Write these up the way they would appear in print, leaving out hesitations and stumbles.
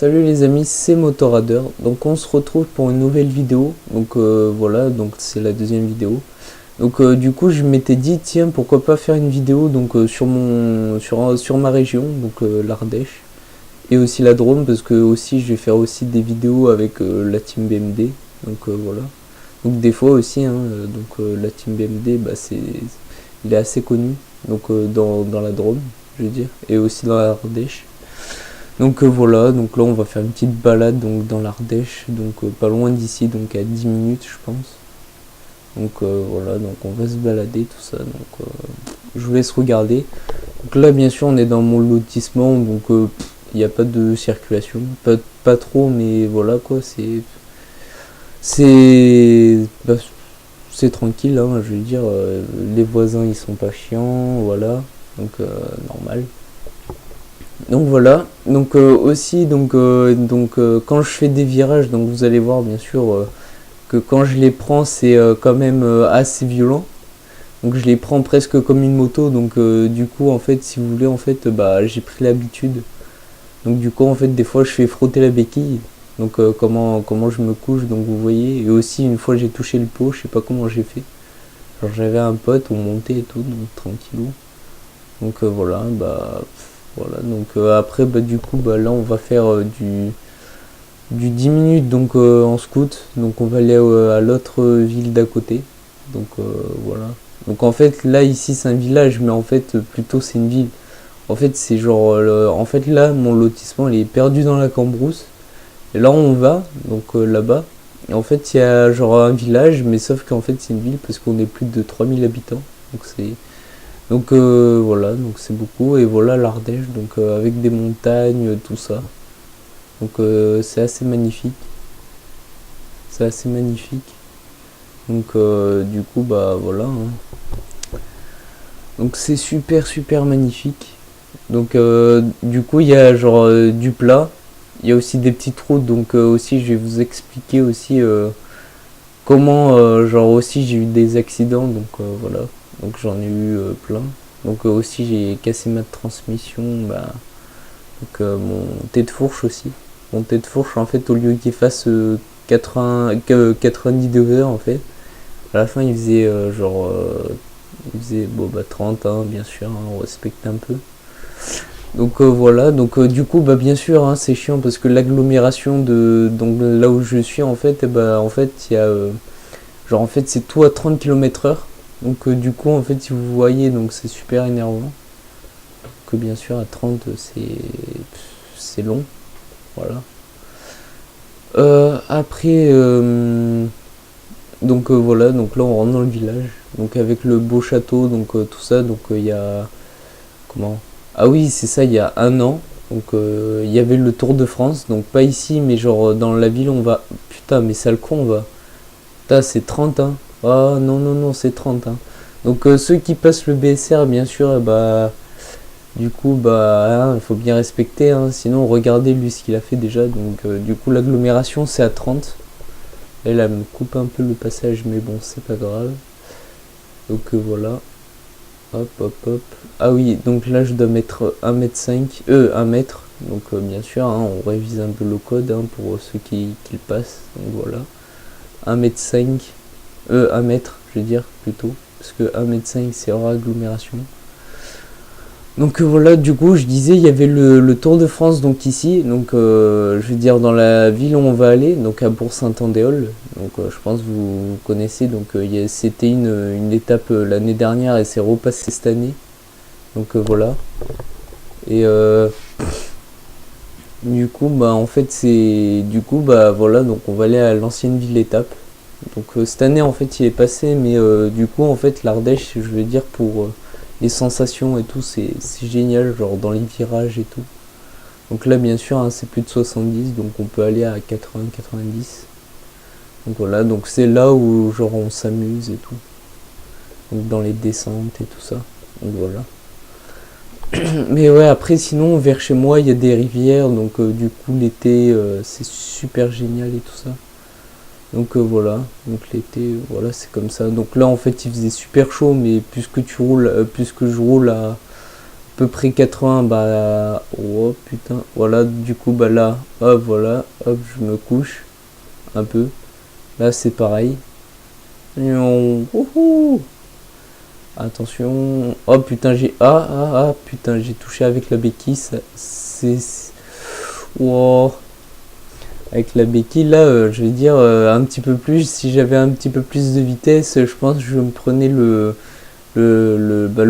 Salut les amis, c'est Motorradar. Donc on se retrouve pour une nouvelle vidéo. Donc voilà, donc c'est la deuxième vidéo. Donc du coup je m'étais dit tiens pourquoi pas faire une vidéo donc sur ma région, donc l'Ardèche et aussi la Drôme, parce que aussi je vais faire aussi des vidéos avec la team BMD. Donc voilà. Donc des fois aussi la team BMD il est assez connu donc dans la Drôme, je veux dire, et aussi dans l'Ardèche. Donc voilà, donc là on va faire une petite balade donc dans l'Ardèche, donc pas loin d'ici, donc à 10 minutes je pense. Donc voilà, donc on va se balader tout ça, donc je vous laisse regarder. Donc là bien sûr on est dans mon lotissement, donc il n'y a pas de circulation, pas trop, mais voilà quoi, c'est bah, c'est tranquille, hein, je veux dire, les voisins ils sont pas chiants, voilà, donc normal. Donc voilà, donc aussi quand je fais des virages, donc vous allez voir bien sûr que quand je les prends c'est quand même assez violent. Donc je les prends presque comme une moto, donc du coup en fait si vous voulez en fait bah j'ai pris l'habitude. Donc du coup en fait des fois je fais frotter la béquille. Donc comment je me couche, donc vous voyez. Et aussi une fois j'ai touché le pot, je sais pas comment j'ai fait. Genre j'avais un pote, on montait et tout, donc tranquillou. Donc voilà, bah voilà, donc après bah du coup bah là on va faire du 10 minutes donc en scout, donc on va aller à l'autre ville d'à côté. Donc voilà. Donc en fait là ici c'est un village, mais en fait plutôt c'est une ville. En fait c'est genre en fait là mon lotissement il est perdu dans la cambrousse. Et là on va, donc là-bas. Et en fait il y a genre un village, mais sauf qu'en fait c'est une ville parce qu'on est plus de 3000 habitants. Donc voilà, donc c'est beaucoup. Et voilà l'Ardèche, donc avec des montagnes, tout ça. Donc c'est assez magnifique. C'est assez magnifique. Donc du coup bah voilà, hein. Donc c'est super magnifique. Donc du coup il y a genre du plat. Il y a aussi des petites routes. Donc aussi je vais vous expliquer aussi comment genre aussi j'ai eu des accidents. Donc voilà. Donc j'en ai eu plein. Donc aussi j'ai cassé ma transmission. Bah, donc mon tête de fourche aussi. Mon tête de fourche en fait au lieu qu'il fasse 90 degrés en fait. À la fin il faisait il faisait bon bah 30 hein, bien sûr, hein, on respecte un peu. Donc voilà, donc du coup bah bien sûr hein, c'est chiant parce que l'agglomération de donc là où je suis en fait, et bah en fait il y a genre en fait c'est tout à 30 km/h. Donc du coup en fait si vous voyez donc c'est super énervant. Que bien sûr à 30 c'est long. Voilà. Après donc voilà, donc là on rentre dans le village. Donc avec le beau château, donc tout ça, donc il y a comment. Ah oui c'est ça, il y a un an. Donc il y avait le Tour de France, donc pas ici mais genre dans la ville on va. Putain mais sale con on va. Putain c'est 30 hein. Ah non c'est 30 hein. Donc ceux qui passent le BSR bien sûr bah du coup bah il faut bien respecter hein. Sinon regardez lui ce qu'il a fait déjà. Donc du coup l'agglomération c'est à 30. Elle me coupe un peu le passage mais bon c'est pas grave. Donc voilà. Hop. Ah oui, donc là je dois mettre 1m5, 1 mètre. Donc bien sûr, hein, on révise un peu le code hein, pour ceux qui le passent. Donc voilà. 1m5, 1 mètre, je veux dire plutôt. Parce que 1m5 c'est hors agglomération. Donc voilà, du coup je disais il y avait le Tour de France donc ici, donc je veux dire dans la ville où on va aller, donc à Bourg-Saint-Andéol. Donc je pense que vous connaissez, donc c'était une étape l'année dernière et c'est repassé cette année. Donc voilà. Et du coup bah en fait c'est du coup bah voilà, donc on va aller à l'ancienne ville étape. Donc cette année en fait il est passé, mais du coup en fait l'Ardèche je veux dire pour les sensations et tout c'est génial, genre dans les virages et tout. Donc là bien sûr hein, c'est plus de 70, donc on peut aller à 80-90. Donc voilà, donc c'est là où genre on s'amuse et tout. Donc dans les descentes et tout ça. Donc voilà. Mais ouais après sinon vers chez moi il y a des rivières, donc du coup l'été c'est super génial et tout ça. Donc voilà, donc l'été, voilà c'est comme ça. Donc là en fait il faisait super chaud, mais puisque je roule à peu près 80, bah oh putain, voilà, du coup bah là, hop voilà, hop je me couche un peu, là c'est pareil, attention, oh putain putain j'ai touché avec la béquille, ça c'est, wow. Avec la béquille là, je vais dire un petit peu plus, si j'avais un petit peu plus de vitesse, je pense que je me prenais le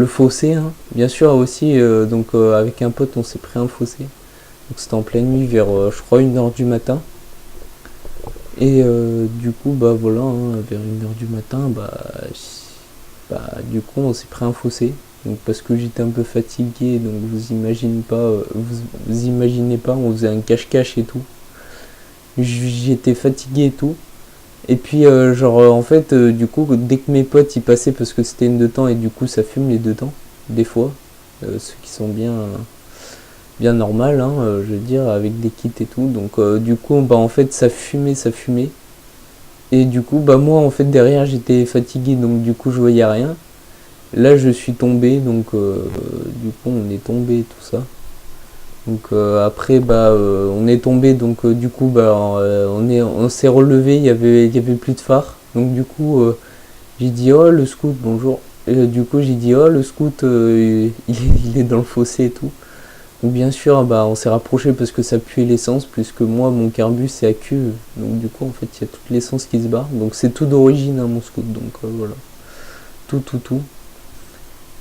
fossé, hein. Bien sûr aussi, donc avec un pote on s'est pris un fossé, donc c'était en pleine nuit vers je crois 1h du matin, et du coup bah voilà, hein, vers 1h du matin, du coup on s'est pris un fossé, donc parce que j'étais un peu fatigué, donc vous imaginez pas, vous imaginez pas, on faisait un cache-cache et tout, j'étais fatigué et tout. Et puis en fait du coup dès que mes potes y passaient, parce que c'était une deux temps et du coup ça fume les deux temps des fois, ceux qui sont bien normal, hein, je veux dire avec des kits et tout, donc du coup bah en fait ça fumait et du coup bah moi en fait derrière j'étais fatigué, donc du coup je voyais rien. Là je suis tombé, donc du coup on est tombé tout ça. Donc après bah on est tombé, donc du coup bah on s'est relevé, il y avait plus de phare. Donc du coup j'ai dit oh le scout bonjour. Et, du coup j'ai dit oh le scout il est dans le fossé et tout. Donc bien sûr bah on s'est rapproché parce que ça puait l'essence, puisque moi mon carbu c'est à cuve. Donc du coup en fait il y a toute l'essence qui se barre. Donc c'est tout d'origine, hein, mon scout. Donc voilà. Tout.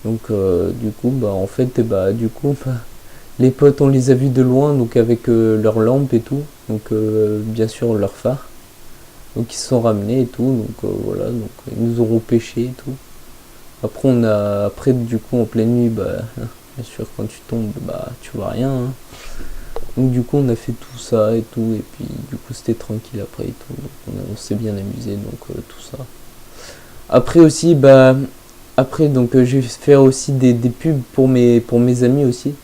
Donc du coup bah en fait bah du coup bah, les potes, on les a vus de loin, donc avec leurs lampes et tout, donc bien sûr leurs phares. Donc ils se sont ramenés et tout, donc voilà, donc ils nous auront pêché et tout. Après du coup en pleine nuit, bah bien sûr quand tu tombes, bah tu vois rien, hein. Donc du coup on a fait tout ça et tout, et puis du coup c'était tranquille après et tout, donc on s'est bien amusé, donc tout ça. Après aussi, après donc je vais faire aussi des pubs pour mes amis aussi.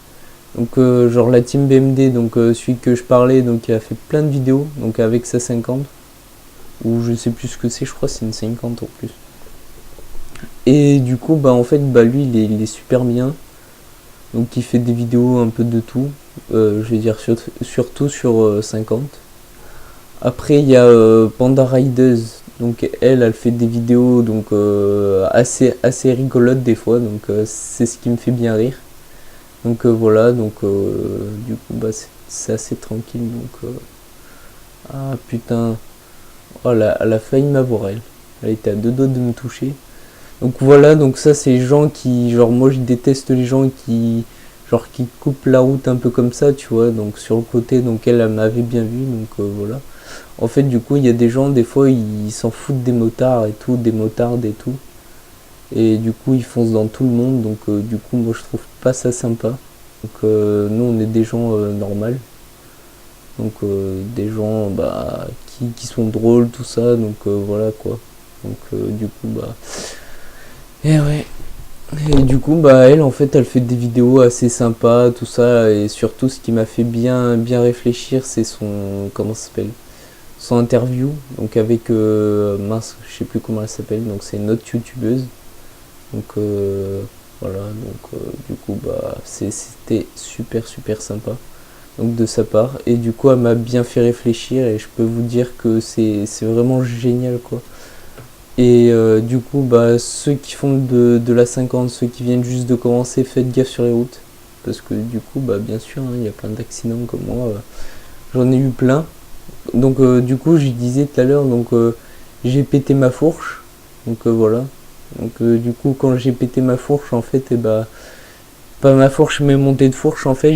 Donc genre la team BMD, donc celui que je parlais, donc il a fait plein de vidéos, donc avec sa 50, ou je sais plus ce que c'est, je crois que c'est une 50 en plus. Et du coup bah en fait bah lui il est super bien, donc il fait des vidéos un peu de tout, je vais dire surtout sur 50. Après il y a Panda Riders, donc elle fait des vidéos donc assez rigolotes des fois, donc c'est ce qui me fait bien rire. Donc voilà, donc du coup bah c'est assez tranquille, donc ah putain, oh elle a failli m'avoir, elle était à deux doigts de me toucher. Donc voilà, donc ça c'est les gens qui, genre moi je déteste les gens qui coupent la route un peu comme ça, tu vois, donc sur le côté, donc elle m'avait bien vu, donc voilà. En fait du coup il y a des gens, des fois ils s'en foutent des motards et tout, des motardes et tout. Et du coup ils foncent dans tout le monde, donc du coup moi je trouve pas ça sympa. Donc nous on est des gens normaux, donc des gens bah, qui sont drôles, tout ça, donc voilà quoi. Donc du coup bah et ouais, et du coup bah elle en fait elle fait des vidéos assez sympas, tout ça, et surtout ce qui m'a fait bien réfléchir, c'est son, comment ça s'appelle, son interview, donc avec mince je sais plus comment elle s'appelle, donc c'est une autre youtubeuse. Donc voilà, donc du coup bah c'était super sympa, donc de sa part, et du coup elle m'a bien fait réfléchir, et je peux vous dire que c'est vraiment génial quoi. Et du coup bah ceux qui font de la 50, ceux qui viennent juste de commencer, faites gaffe sur les routes, parce que du coup bah bien sûr, hein, il y a plein d'accidents comme moi, j'en ai eu plein. Donc du coup je disais tout à l'heure, donc j'ai pété ma fourche, donc voilà. Donc du coup quand j'ai pété ma fourche en fait, et bah pas ma fourche mais montée de fourche, en fait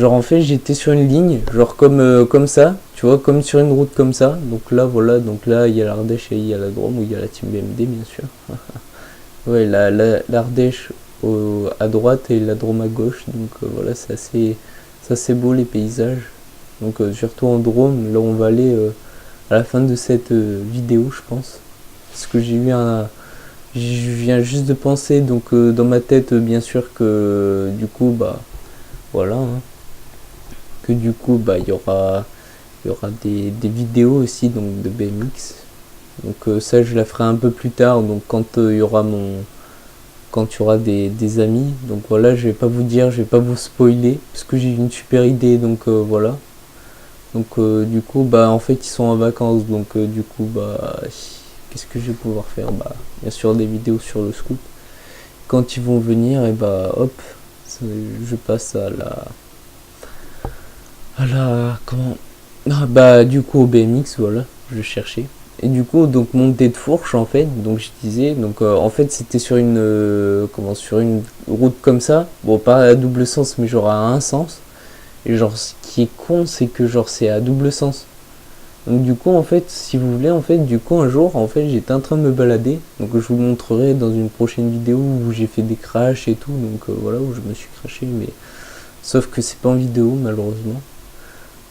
en fait j'étais sur une ligne, genre comme ça, tu vois, comme sur une route comme ça. Donc là voilà, donc là il y a l'Ardèche et il y a la Drôme, où il y a la team BMD bien sûr. Ouais, l'Ardèche à droite et la Drôme à gauche, donc voilà, c'est assez beau les paysages. Donc surtout en Drôme, là on va aller à la fin de cette vidéo je pense, parce que je viens juste de penser, donc dans ma tête bien sûr, que du coup bah voilà, hein, que du coup bah il y aura des vidéos aussi donc de BMX. Donc ça je la ferai un peu plus tard, donc quand il y aura quand tu auras des amis. Donc voilà, je vais pas vous dire, je vais pas vous spoiler parce que j'ai une super idée. Donc voilà. Donc du coup bah en fait ils sont en vacances, donc du coup bah qu'est-ce que je vais pouvoir faire? Bah bien sûr des vidéos sur le scoot. Quand ils vont venir et bah hop, je passe à la comment, ah, bah du coup au BMX, voilà, je cherchais. Et du coup donc montée de fourche en fait, donc je disais, donc en fait c'était sur une sur une route comme ça, bon pas à double sens mais genre à un sens. Et genre ce qui est con c'est que genre c'est à double sens. Donc du coup en fait si vous voulez en fait du coup un jour en fait j'étais en train de me balader, donc je vous montrerai dans une prochaine vidéo où j'ai fait des crashs et tout, donc voilà, où je me suis crashé, mais sauf que c'est pas en vidéo malheureusement.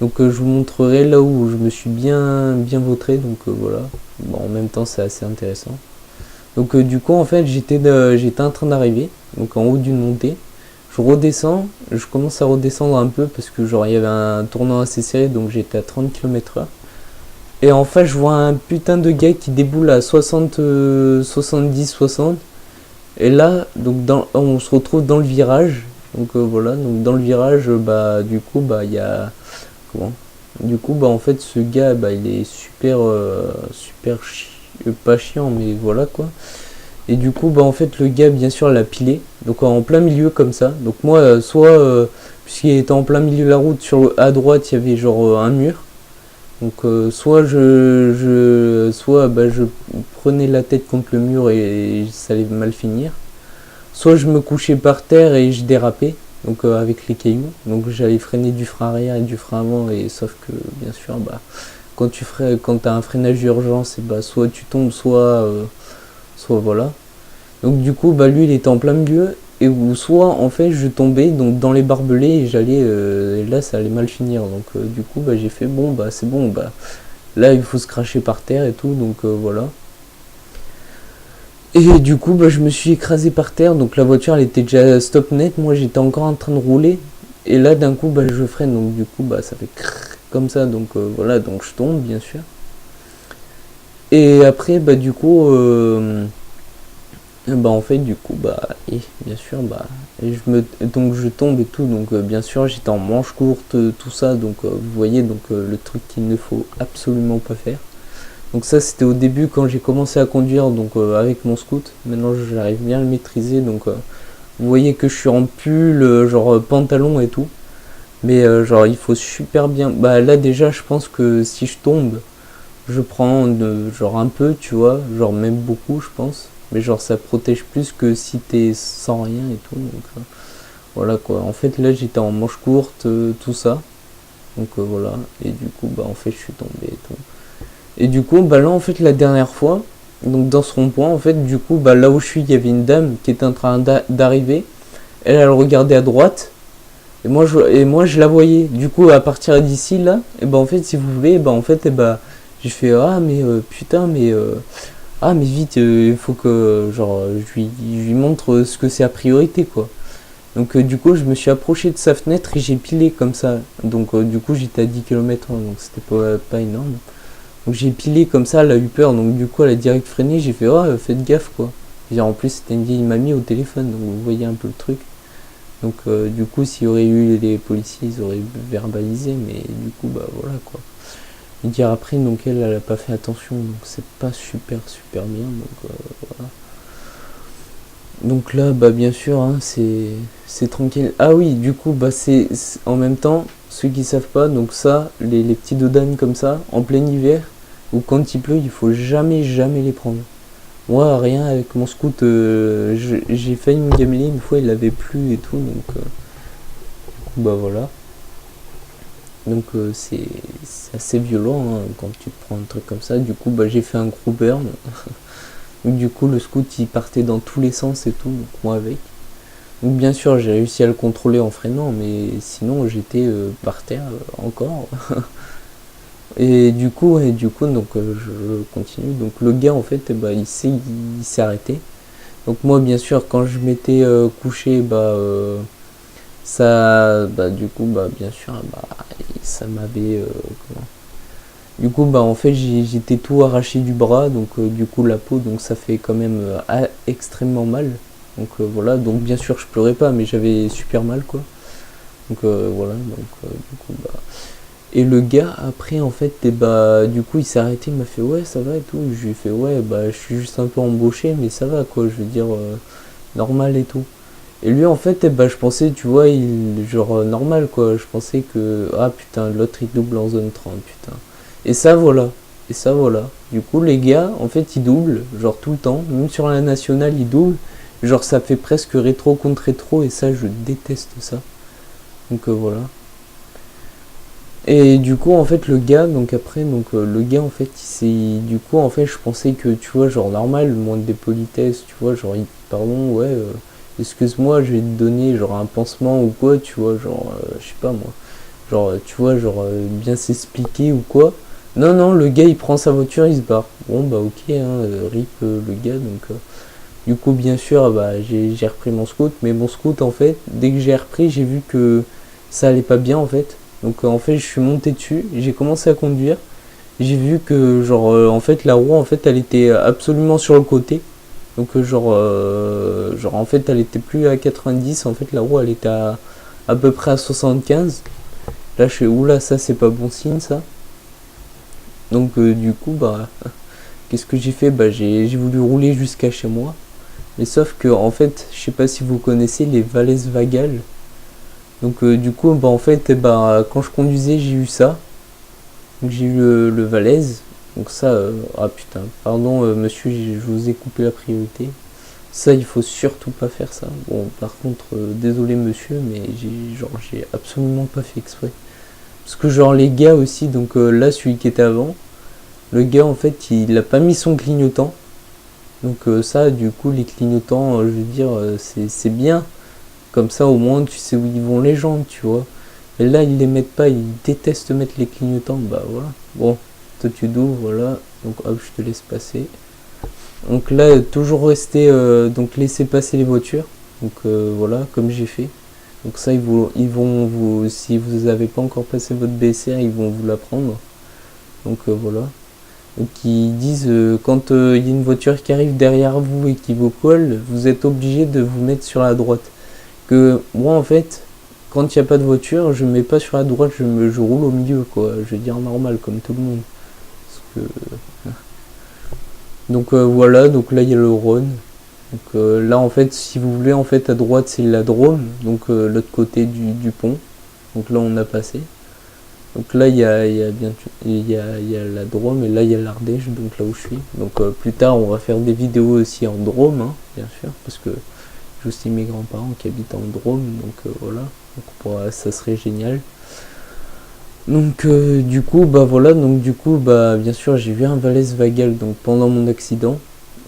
Donc je vous montrerai là où je me suis bien vautré, donc voilà. Bon, en même temps c'est assez intéressant. Donc du coup en fait j'étais en train d'arriver, donc en haut d'une montée. Je redescends, je commence à redescendre un peu parce que genre il y avait un tournant assez serré, donc j'étais à 30 km/h. Et en fait je vois un putain de gars qui déboule à 60, 70, 60. Et là donc on se retrouve dans le virage. Donc voilà, donc dans le virage bah du coup bah il y a comment, du coup bah en fait ce gars bah il est pas chiant mais voilà quoi. Et du coup bah en fait le gars bien sûr l'a pilé, donc en plein milieu comme ça. Donc moi puisqu'il était en plein milieu de la route, à droite il y avait genre un mur. Donc soit bah, je prenais la tête contre le mur et ça allait mal finir, soit je me couchais par terre et je dérapais, donc avec les cailloux. Donc j'allais freiner du frein arrière et du frein avant, et sauf que bien sûr bah quand t'as un freinage d'urgence, et bah soit tu tombes, soit voilà. Donc du coup bah lui il était en plein milieu, et ou soit en fait je tombais donc dans les barbelés et et là ça allait mal finir. Donc du coup bah j'ai fait bon bah c'est bon, bah là il faut se cracher par terre et tout, donc voilà. Et du coup bah je me suis écrasé par terre, donc la voiture elle était déjà stop net, moi j'étais encore en train de rouler, et là d'un coup bah je freine, donc du coup bah ça fait comme ça, donc voilà, donc je tombe bien sûr. Et après bah du coup bah en fait du coup bah et bien sûr bah et donc je tombe et tout, donc bien sûr j'étais en manche courte, tout ça, donc vous voyez, donc le truc qu'il ne faut absolument pas faire. Donc ça c'était au début quand j'ai commencé à conduire, donc avec mon scoot. Maintenant j'arrive bien à le maîtriser, donc vous voyez que je suis en pull, genre pantalon et tout, mais genre il faut super bien, bah là déjà je pense que si je tombe je prends genre un peu, tu vois, genre même beaucoup je pense, mais genre ça protège plus que si t'es sans rien et tout, donc voilà quoi. En fait là j'étais en manche courte, tout ça, donc voilà, et du coup bah en fait je suis tombé et tout. Et du coup bah là en fait la dernière fois, donc dans ce rond-point en fait, du coup bah là où je suis il y avait une dame qui était en train d'arriver, elle regardait à droite, et moi je la voyais. Du coup à partir d'ici là, et bah en fait si vous voulez, bah en fait et bah j'ai fait ah mais putain mais ah mais vite, il faut que genre je lui montre ce que c'est à priorité quoi. Donc du coup je me suis approché de sa fenêtre et j'ai pilé comme ça. Donc du coup j'étais à 10 km/h, donc c'était pas énorme. Donc j'ai pilé comme ça, elle a eu peur, donc du coup elle a direct freiné, j'ai fait oh faites gaffe quoi. Et en plus c'était une vieille mamie au téléphone, donc vous voyez un peu le truc. Donc du coup s'il y aurait eu les policiers ils auraient verbalisé, mais du coup bah voilà quoi. Et dire après donc elle a pas fait attention, donc c'est pas super bien, donc voilà. Donc là bah bien sûr hein, c'est tranquille. Ah oui du coup bah c'est en même temps, ceux qui savent pas, donc ça les petits dodanes comme ça en plein hiver ou quand il pleut, il faut jamais les prendre. Moi rien, avec mon scoot j'ai failli me gameler une fois, il avait plu et tout, donc du coup bah voilà. Donc c'est assez violent hein, quand tu te prends un truc comme ça. Du coup bah j'ai fait un gros burn. Donc du coup le scoot il partait dans tous les sens et tout, donc moi avec. Donc bien sûr j'ai réussi à le contrôler en freinant, mais sinon j'étais par terre encore. Et du coup donc je continue. Donc le gars en fait bah, il s'est arrêté. Donc moi bien sûr quand je m'étais couché bah ça bah du coup bah bien sûr bah ça m'avait du coup bah en fait j'étais tout arraché du bras, donc du coup la peau, donc ça fait quand même extrêmement mal. Donc voilà, donc bien sûr je pleurais pas, mais j'avais super mal quoi. Donc voilà, donc du coup bah. Et le gars après en fait, et bah du coup il s'est arrêté, il m'a fait ouais ça va et tout. Je lui ai fait ouais bah je suis juste un peu embauché, mais ça va quoi, je veux dire normal et tout. Et lui en fait, bah je pensais, tu vois, il genre normal quoi. Je pensais que ah putain l'autre il double en zone 30 putain. Et ça voilà. Et ça voilà. Du coup les gars en fait ils doublent, genre tout le temps, même sur la nationale ils doublent. Genre ça fait presque rétro contre rétro et ça je déteste ça. Donc voilà. Et du coup en fait le gars donc après donc le gars en fait du coup en fait je pensais que tu vois genre normal moins de politesse tu vois genre pardon ouais excuse-moi je vais te donner genre un pansement ou quoi tu vois genre je sais pas moi genre tu vois genre bien s'expliquer ou quoi. Non non le gars il prend sa voiture il se barre. Bon bah ok hein, rip le gars donc du coup bien sûr bah j'ai repris mon scout mais mon scout en fait dès que j'ai repris j'ai vu que ça allait pas bien en fait. Donc en fait je suis monté dessus, j'ai commencé à conduire, j'ai vu que genre en fait la roue en fait elle était absolument sur le côté. Donc genre en fait elle était plus à 90, en fait la roue elle était à peu près à 75. Là je fais oula ça c'est pas bon signe ça. Donc du coup bah qu'est-ce que j'ai fait, bah j'ai voulu rouler jusqu'à chez moi. Mais sauf que en fait je sais pas si vous connaissez les Valais Vagales. Donc du coup bah en fait bah quand je conduisais j'ai eu ça. Donc j'ai eu le Valais. Donc ça ah putain pardon monsieur je vous ai coupé la priorité. Ça il faut surtout pas faire ça. Bon par contre désolé monsieur mais j'ai absolument pas fait exprès. Parce que genre les gars aussi donc là celui qui était avant, le gars en fait il a pas mis son clignotant. Donc ça du coup les clignotants je veux dire c'est bien. Comme ça, au moins, tu sais où ils vont les gens, tu vois. Et là, ils les mettent pas, ils détestent mettre les clignotants. Bah voilà. Bon, toi tu d'ouvres, voilà. Donc hop, je te laisse passer. Donc là, toujours rester, donc laisser passer les voitures. Donc voilà, comme j'ai fait. Donc ça, ils vont vous, si vous n'avez pas encore passé votre BSR, ils vont vous l'apprendre. Donc voilà. Donc ils disent, quand il y a une voiture qui arrive derrière vous et qui vous colle, vous êtes obligé de vous mettre sur la droite. Que moi en fait quand il n'y a pas de voiture je me mets pas sur la droite, je roule au milieu quoi, je veux dire normal comme tout le monde. Parce que... donc voilà, donc là il y a le Rhône. Donc là en fait si vous voulez en fait à droite c'est la Drôme, donc l'autre côté du pont. Donc là on a passé. Donc là il y a bien il y a la Drôme et là il y a l'Ardèche, donc là où je suis. Donc plus tard on va faire des vidéos aussi en Drôme hein, bien sûr, parce que j'ai aussi mes grands-parents qui habitent en Drôme, donc voilà, donc, ça serait génial. Donc du coup bah voilà, donc du coup bah bien sûr j'ai vu un Valais Vagal donc pendant mon accident.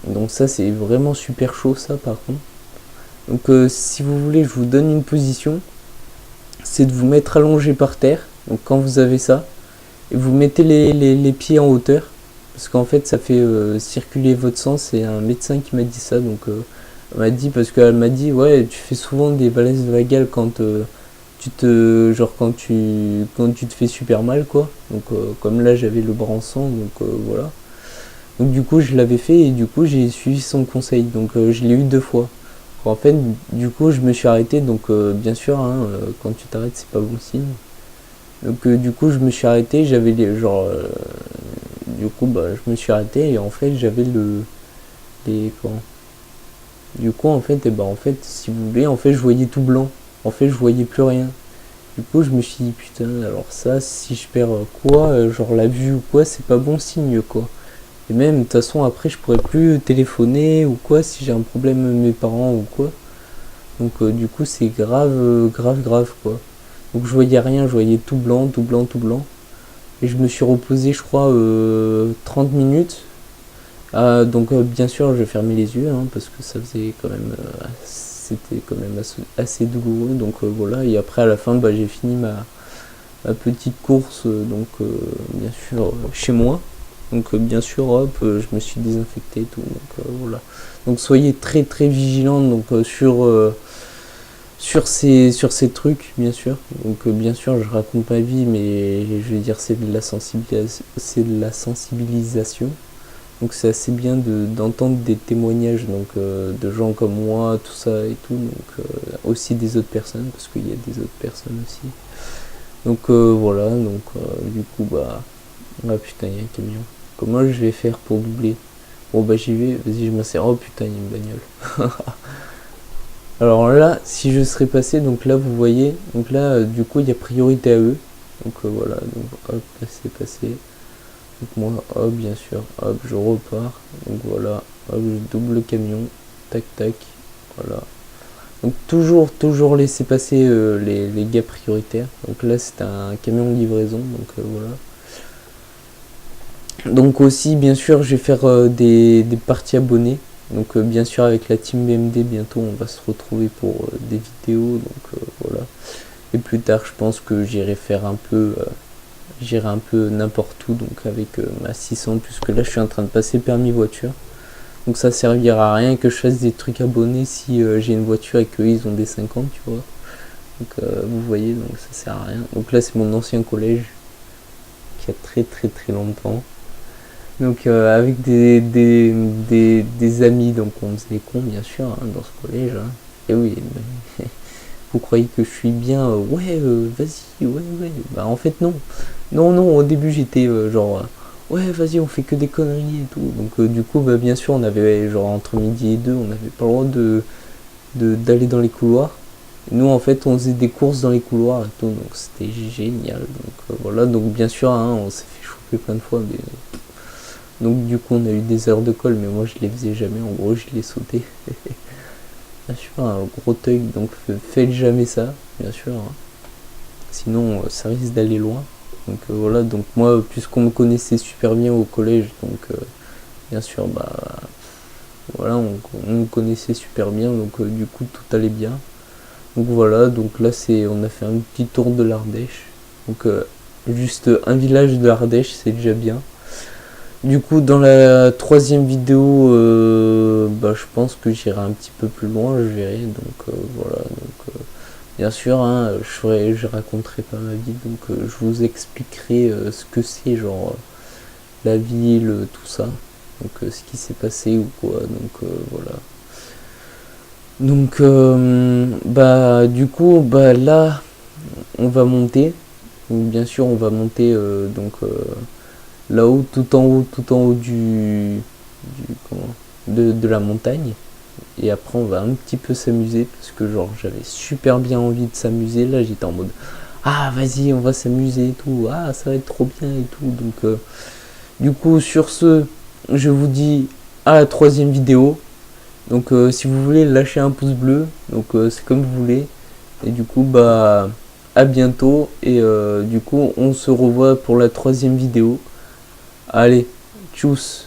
Donc ça c'est vraiment super chaud ça par contre. Donc si vous voulez je vous donne une position, c'est de vous mettre allongé par terre, donc quand vous avez ça, et vous mettez les pieds en hauteur, parce qu'en fait ça fait circuler votre sang, c'est un médecin qui m'a dit ça, donc elle m'a dit, parce qu'elle m'a dit ouais tu fais souvent des Valais Vagales quand quand tu te fais super mal quoi. Donc comme là j'avais le bras en sang, donc voilà. Donc du coup je l'avais fait et du coup j'ai suivi son conseil, donc je l'ai eu 2 fois. En fait du coup je me suis arrêté, donc bien sûr hein, quand tu t'arrêtes c'est pas bon signe. Donc du coup je me suis arrêté, j'avais du coup bah je me suis arrêté et en fait j'avais les comment, du coup en fait et bah en fait si vous voulez en fait je voyais tout blanc, en fait je voyais plus rien. Du coup je me suis dit putain alors ça si je perds quoi, genre la vue ou quoi, c'est pas bon signe quoi. Et même de toute façon après je pourrais plus téléphoner ou quoi si j'ai un problème avec mes parents ou quoi. Donc du coup c'est grave grave quoi. Donc je voyais rien, je voyais tout blanc, tout blanc, tout blanc. Et je me suis reposé je crois 30 minutes. Donc bien sûr je fermais les yeux hein, parce que ça faisait quand même c'était quand même assez douloureux. Donc voilà, et après à la fin bah, j'ai fini ma petite course donc bien sûr chez moi. Donc bien sûr hop je me suis désinfecté et tout, donc voilà. Donc soyez très très vigilants donc sur ces trucs bien sûr. Donc bien sûr je raconte ma vie mais je vais dire c'est de la sensibilisation. Donc c'est assez bien d'entendre des témoignages donc de gens comme moi, tout ça et tout, donc aussi des autres personnes, parce qu'il y a des autres personnes aussi. Donc voilà, donc du coup bah... Ah putain, il y a un camion. Comment je vais faire pour doubler? Bon bah j'y vais, vas-y je m'insère. Oh putain, il y a une bagnole. Alors là, si je serais passé, donc là vous voyez, donc là du coup il y a priorité à eux. Donc voilà, donc hop, là c'est passé. Donc moi, hop, bien sûr, hop, je repars. Donc voilà, hop, je double le camion. Tac, tac, voilà. Donc toujours laisser passer les gars prioritaires. Donc là c'est un camion de livraison, donc voilà. Donc aussi bien sûr je vais faire des parties abonnés. Donc bien sûr avec la team BMD bientôt on va se retrouver pour des vidéos. Donc voilà. Et plus tard je pense que j'irai faire un peu n'importe où, donc avec ma 600, puisque là je suis en train de passer permis voiture. Donc ça servira à rien que je fasse des trucs abonnés si j'ai une voiture et qu'eux ils ont des 50, tu vois. Donc vous voyez, donc ça sert à rien. Donc là c'est mon ancien collège qui a très longtemps. Donc avec des amis, donc on faisait les cons bien sûr hein, dans ce collège. Hein. Et oui, vous croyez que je suis bien, ouais, vas-y, ouais. Bah en fait non. Non, au début j'étais genre, ouais, vas-y, on fait que des conneries et tout. Donc du coup, bah bien sûr, on avait genre entre midi et 2, on n'avait pas le droit d'aller dans les couloirs. Nous en fait, on faisait des courses dans les couloirs et tout, donc c'était génial. Donc voilà, donc bien sûr, hein, on s'est fait choper plein de fois, mais... Donc du coup, on a eu des heures de colle, mais moi je les faisais jamais, en gros, je les sautais. Bien sûr, un gros thug, donc faites jamais ça, bien sûr. Hein. Sinon, ça risque d'aller loin. Donc voilà, donc moi, puisqu'on me connaissait super bien au collège, donc bien sûr, bah voilà, on me connaissait super bien, donc du coup, tout allait bien. Donc voilà, donc là, on a fait un petit tour de l'Ardèche. Donc juste un village de l'Ardèche, c'est déjà bien. Du coup, dans la troisième vidéo, bah, je pense que j'irai un petit peu plus loin, je verrai. Donc voilà. Donc bien sûr, hein, je raconterai pas ma vie, donc je vous expliquerai ce que c'est, genre la ville, tout ça. Donc ce qui s'est passé ou quoi. Donc voilà. Donc bah du coup, bah là, on va monter. Donc, bien sûr, on va monter là-haut, tout en haut de la montagne. Et après on va un petit peu s'amuser, parce que genre j'avais super bien envie de s'amuser. Là j'étais en mode, ah vas-y on va s'amuser et tout, ah ça va être trop bien et tout. Donc du coup sur ce, je vous dis à la troisième vidéo. Donc si vous voulez lâcher un pouce bleu, donc c'est comme vous voulez. Et du coup bah à bientôt. Et du coup on se revoit pour la troisième vidéo. Allez, tchuss.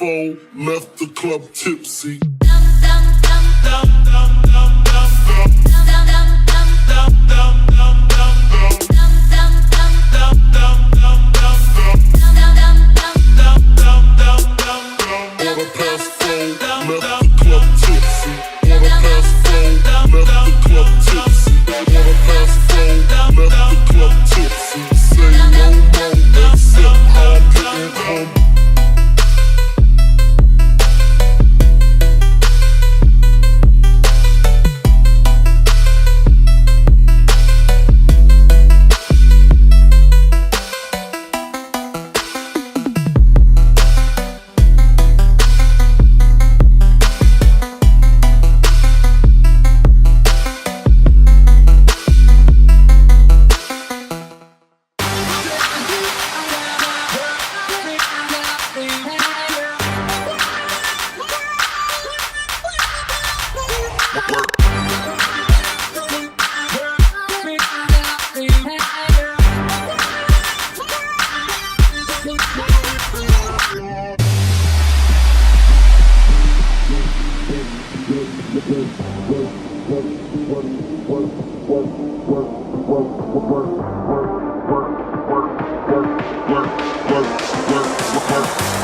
4, left the club tipsy. Work.